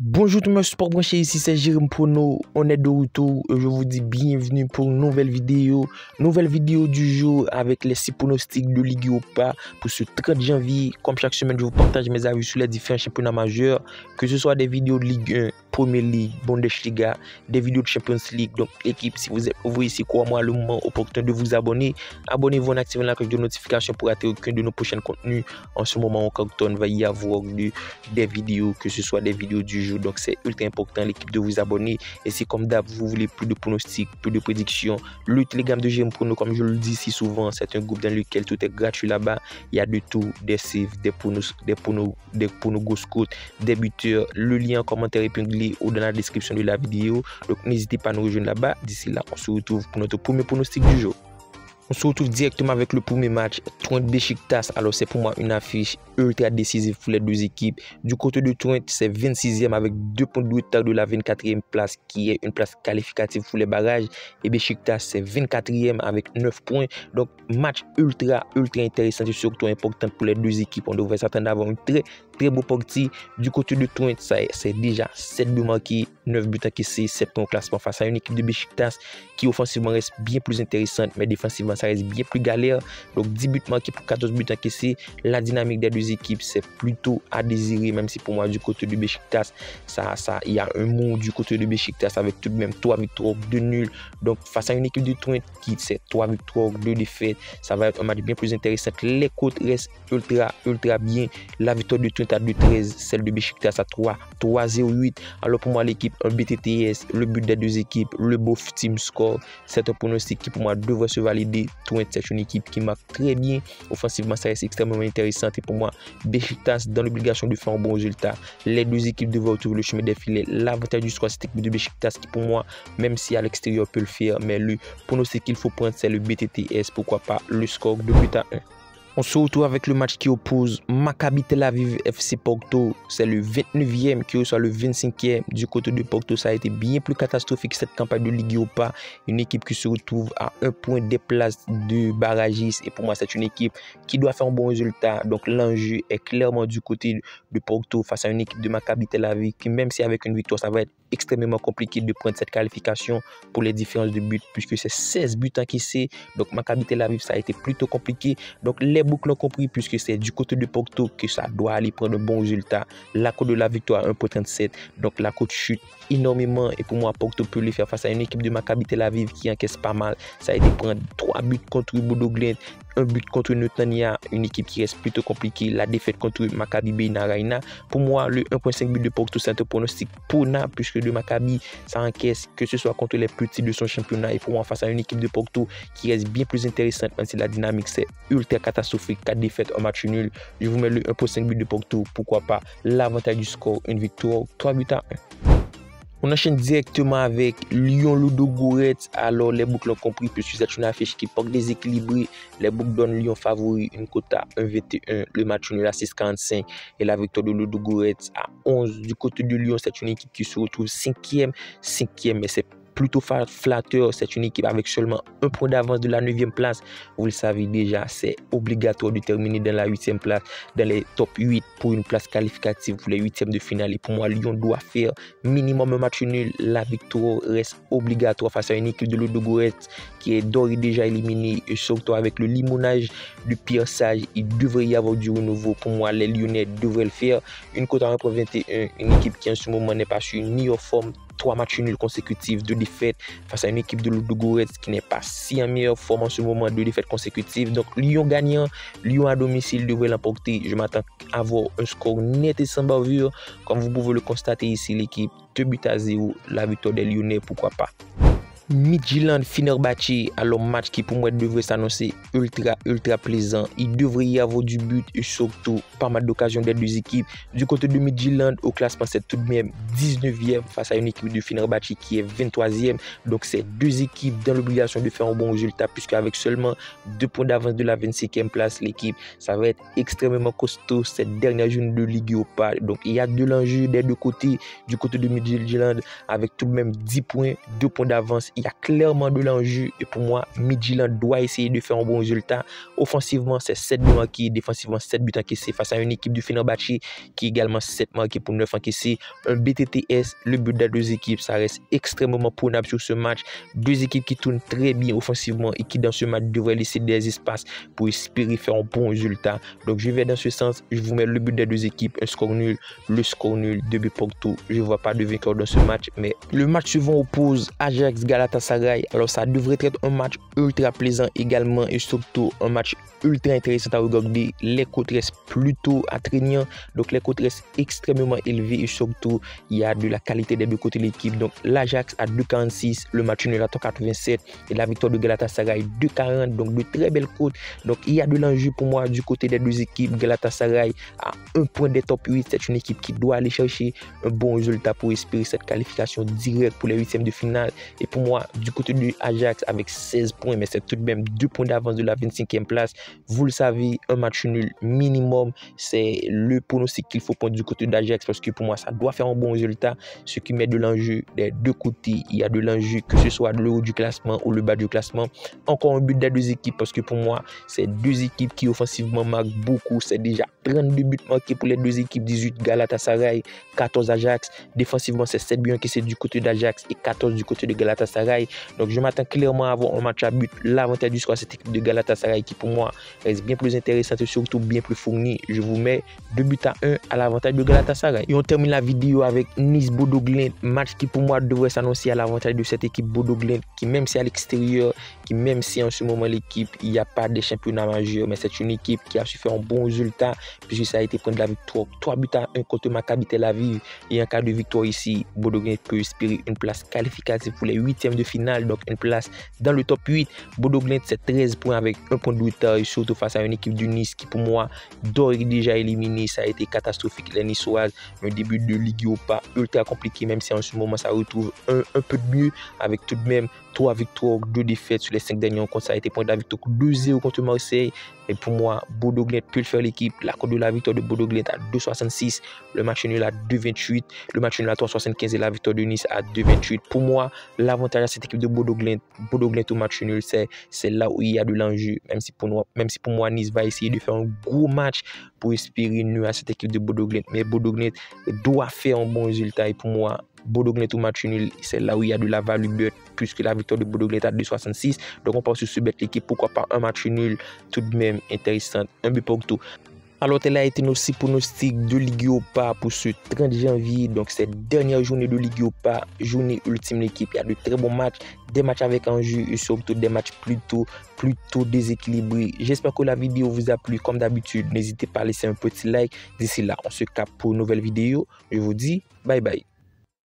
Bonjour tout le monde, sport branché, ici c'est Jérôme Prono, on est de retour, je vous dis bienvenue pour une nouvelle vidéo du jour avec les 6 pronostics de Ligue Europa pour ce 30 janvier. Comme chaque semaine, je vous partage mes avis sur les différents championnats majeurs, que ce soit des vidéos de Ligue 1, Premier League, Bundesliga, des vidéos de Champions League. Donc l'équipe, si vous êtes nouveau ici, croyez-moi, le moment opportun de vous abonner. Abonnez-vous en activant la cloche de notification pour rater aucun de nos prochains contenus. En ce moment, au carton, va y avoir des vidéos, que ce soit des vidéos du jour. Donc c'est ultra important l'équipe de vous abonner. Et si comme d'hab vous voulez plus de pronostics, plus de prédictions, le Telegram de Jérôme Prono, comme je le dis si souvent, c'est un groupe dans lequel tout est gratuit là-bas. Il y a de tout, des saves, des pronos go scout, des buteurs. Le lien en commentaire épinglé ou dans la description de la vidéo. Donc n'hésitez pas à nous rejoindre là-bas. D'ici là, on se retrouve pour notre premier pronostic du jour. On se retrouve directement avec le premier match, Twente Beşiktaş. Alors c'est pour moi une affiche ultra décisive pour les deux équipes. Du côté de Twente, c'est 26e avec 2 points de retard de la 24e place qui est une place qualificative pour les barrages. Et Beşiktaş, c'est 24e avec 9 points. Donc match ultra intéressant et surtout important pour les deux équipes. On devrait s'attendre à avoir une très beau partie. Du côté de Twente, c'est déjà 7 buts marqués, 9 buts encaissés, 7 points au classement face à une équipe de Beşiktaş qui offensivement reste bien plus intéressante, mais défensivement ça reste bien plus galère. Donc 10 buts marqués pour 14 buts encaissés. La dynamique des deux équipes, c'est plutôt à désirer, même si pour moi du côté de Beşiktaş, il y a un mot du côté de Beşiktaş avec tout de même 3 victoires, 2 nuls. Donc face à une équipe de Twente qui c'est 3 victoires, 2 défaites, ça va être un match bien plus intéressant. Les cotes restent ultra bien. La victoire de Twente à 2-13, celle de Beşiktaş à 3-0-8. Alors pour moi l'équipe, un BTTS, le but des deux équipes, le beau team score, c'est un pronostic qui pour moi devrait se valider. Twente, c'est une équipe qui marque très bien. Offensivement, ça reste extrêmement intéressant. Et pour moi, Beşiktaş dans l'obligation de faire un bon résultat. Les deux équipes devraient retrouver le chemin des filets. L'avantage du score, c'est l'équipe de Beşiktaş qui pour moi, même si à l'extérieur peut le faire, mais le pronostic qu'il faut prendre, c'est le BTTS. Pourquoi pas le score de but à 1. On se retrouve avec le match qui oppose Maccabi Tel Aviv FC Porto. C'est le 29e qui reçoit le 25e. Du côté de Porto, ça a été bien plus catastrophique cette campagne de Ligue Europa. Une équipe qui se retrouve à un point des places de barragistes. Et pour moi, c'est une équipe qui doit faire un bon résultat. Donc l'enjeu est clairement du côté de Porto face à une équipe de Maccabi Tel Aviv qui, même si avec une victoire, ça va être extrêmement compliqué de prendre cette qualification pour les différences de buts puisque c'est 16 buts encaissés. Donc Maccabi Tel Aviv, ça a été plutôt compliqué. Donc les boucles l'ont compris puisque c'est du côté de Porto que ça doit aller prendre un bon résultat. La cote de la victoire 1.37. Donc la cote chute énormément et pour moi Porto peut le faire face à une équipe de Maccabi Tel Aviv qui encaisse pas mal. Ça a été prendre 3 buts contre Bodo Glimt, 1 but contre Netanya, une équipe qui reste plutôt compliquée. La défaite contre Maccabi Beina Raina. Pour moi, le 1.5 but de Porto, c'est un pronostic pour Naples, puisque de Maccabi, ça encaisse, que ce soit contre les petits de son championnat. Et pour moi, face à une équipe de Porto qui reste bien plus intéressante, même si la dynamique c'est ultra catastrophique, 4 défaites, un match nul. Je vous mets le 1.5 but de Porto. Pourquoi pas l'avantage du score, une victoire, 3 buts à 1. On enchaîne directement avec Lyon-Ludogorets. Alors, les boucles ont compris puisque c'est une affiche qui porte déséquilibrée. Les boucles donnent Lyon favori, une cote à 1,21. Le match nul à 6,45 et la victoire de Ludogorets à 11. Du côté de Lyon, c'est une équipe qui se retrouve 5e, mais c'est plutôt flatteur. C'est une équipe avec seulement un point d'avance de la 9e place. Vous le savez déjà, c'est obligatoire de terminer dans la 8e place, dans les top 8 pour une place qualificative pour les 8e de finale. Et pour moi, Lyon doit faire minimum un match nul. La victoire reste obligatoire face à une équipe de Ludogorets qui est d'ores et déjà éliminée. Et surtout avec le limonage de Pierre Sage, il devrait y avoir du renouveau. Pour moi, les Lyonnais devraient le faire. Une cote à 1.21, une équipe qui en ce moment n'est pas sur ni en forme. 3 matchs nuls consécutifs, 2 défaites face à une équipe de Ludogorets qui n'est pas si en meilleure forme en ce moment, 2 défaites consécutives. Donc Lyon gagnant, Lyon à domicile devrait l'emporter. Je m'attends à avoir un score net et sans bavure. Comme vous pouvez le constater ici, l'équipe 2 buts à 0, la victoire des Lyonnais, pourquoi pas. Midtjylland Fenerbahçe, alors match qui pour moi devrait s'annoncer ultra plaisant. Il devrait y avoir du but et surtout pas mal d'occasions des deux équipes. Du côté de Midtjylland, au classement c'est tout de même 19e face à une équipe de Fenerbahçe qui est 23e. Donc c'est deux équipes dans l'obligation de faire un bon résultat puisque avec seulement 2 points d'avance de la 25e place, l'équipe, ça va être extrêmement costaud cette dernière journée de Ligue Europa. Donc il y a de l'enjeu des deux côtés. Du côté de Midtjylland avec tout de même 10 points, 2 points d'avance. il y a clairement de l'enjeu. Et pour moi, Midtjylland doit essayer de faire un bon résultat. Offensivement, c'est 7 buts marqués. Défensivement, 7 buts encaissés face à une équipe du Fenerbahçe qui est également 7 marqués pour 9 encaissés. Un BTTS, le but des deux équipes, ça reste extrêmement prenable sur ce match. Deux équipes qui tournent très bien offensivement et qui dans ce match devraient laisser des espaces pour espérer faire un bon résultat. Donc je vais dans ce sens, je vous mets le but des deux équipes, un score nul, le score nul, 2 buts partout. Je ne vois pas de vainqueur dans ce match, mais le match suivant oppose Ajax Galatasaray. Alors ça devrait être un match ultra plaisant également et surtout un match ultra intéressant à regarder. Les cotes restent plutôt attrayants, donc les cotes restent extrêmement élevées et surtout il y a de la qualité des deux côtés de l'équipe. Donc l'Ajax à 2,46, le match nul à 3,87 et la victoire de Galatasaray 2,40, donc de très belles cotes. Donc il y a de l'enjeu pour moi du côté des deux équipes. Galatasaray à 1 point des top 8, c'est une équipe qui doit aller chercher un bon résultat pour espérer cette qualification directe pour les huitièmes de finale. Et pour moi, du côté du Ajax avec 16 points, mais c'est tout de même 2 points d'avance de la 25e place. Vous le savez, un match nul minimum, c'est le pronostic qu'il faut prendre du côté d'Ajax parce que pour moi, ça doit faire un bon résultat. Ce qui met de l'enjeu des deux côtés. Il y a de l'enjeu que ce soit le haut du classement ou le bas du classement. Encore un but des deux équipes parce que pour moi, c'est deux équipes qui offensivement marquent beaucoup. C'est déjà 32 buts marqués pour les deux équipes, 18 Galatasaray, 14 Ajax. Défensivement, c'est 7 buts encaissés du côté d'Ajax et 14 du côté de Galatasaray. Donc je m'attends clairement à avoir un match à but. L'avantage du score à cette équipe de Galatasaray qui pour moi reste bien plus intéressante et surtout bien plus fournie. Je vous mets 2 buts à 1 à l'avantage de Galatasaray. Et on termine la vidéo avec Nice-Bodo Glimt, match qui pour moi devrait s'annoncer à l'avantage de cette équipe Bodo Glimt qui même si à l'extérieur, qui même si en ce moment l'équipe, il n'y a pas de championnat majeur, mais c'est une équipe qui a su faire un bon résultat puisque ça a été prendre la victoire 3 buts à 1 contre Maccabi Tel Aviv. Et en cas de victoire ici, Bodo Glimt peut espérer une place qualificative pour les huitièmes de finale, donc une place dans le top 8. Bodo Glimt c'est 13 points avec 1 point de retard et surtout face à une équipe du Nice qui pour moi d'ores et déjà éliminée. Ça a été catastrophique les Niçoises, un début de Ligue Europa ultra compliqué même si en ce moment ça retrouve un peu de mieux avec tout de même 3 victoires, 2 défaites sur les 5 derniers rencontres. Ça a été point de la victoire 2-0 contre Marseille. Et pour moi, Bodo Glimt peut le faire l'équipe. La cote de la victoire de Bodo Glimt à 2,66. Le match nul à 2,28. Le match nul à 3,75 et la victoire de Nice à 2,28. Pour moi, l'avantage à cette équipe de Bodo Glimt au match nul, c'est là où il y a de l'enjeu. Même si pour moi, Nice va essayer de faire un gros match pour espérer nul à cette équipe de Bodo Glimt. Mais Bodo Glimt doit faire un bon résultat. Et pour moi, Bodo Glimt au match nul, c'est là où il y a de la value bet puisque la victoire de Bodo Glimt à 2,66. Donc on part sur ce bet l'équipe. Pourquoi pas un match nul tout de même intéressant. Un but pour tout. Alors, tel a été nos 6 pronostics de Ligue Europa pour ce 30 janvier. Donc, cette dernière journée de Ligue Europa, journée ultime l'équipe. Il y a de très bons matchs, des matchs avec enjeu et surtout des matchs plutôt déséquilibrés. J'espère que la vidéo vous a plu. Comme d'habitude, n'hésitez pas à laisser un petit like. D'ici là, on se capte pour une nouvelle vidéo. Je vous dis bye bye.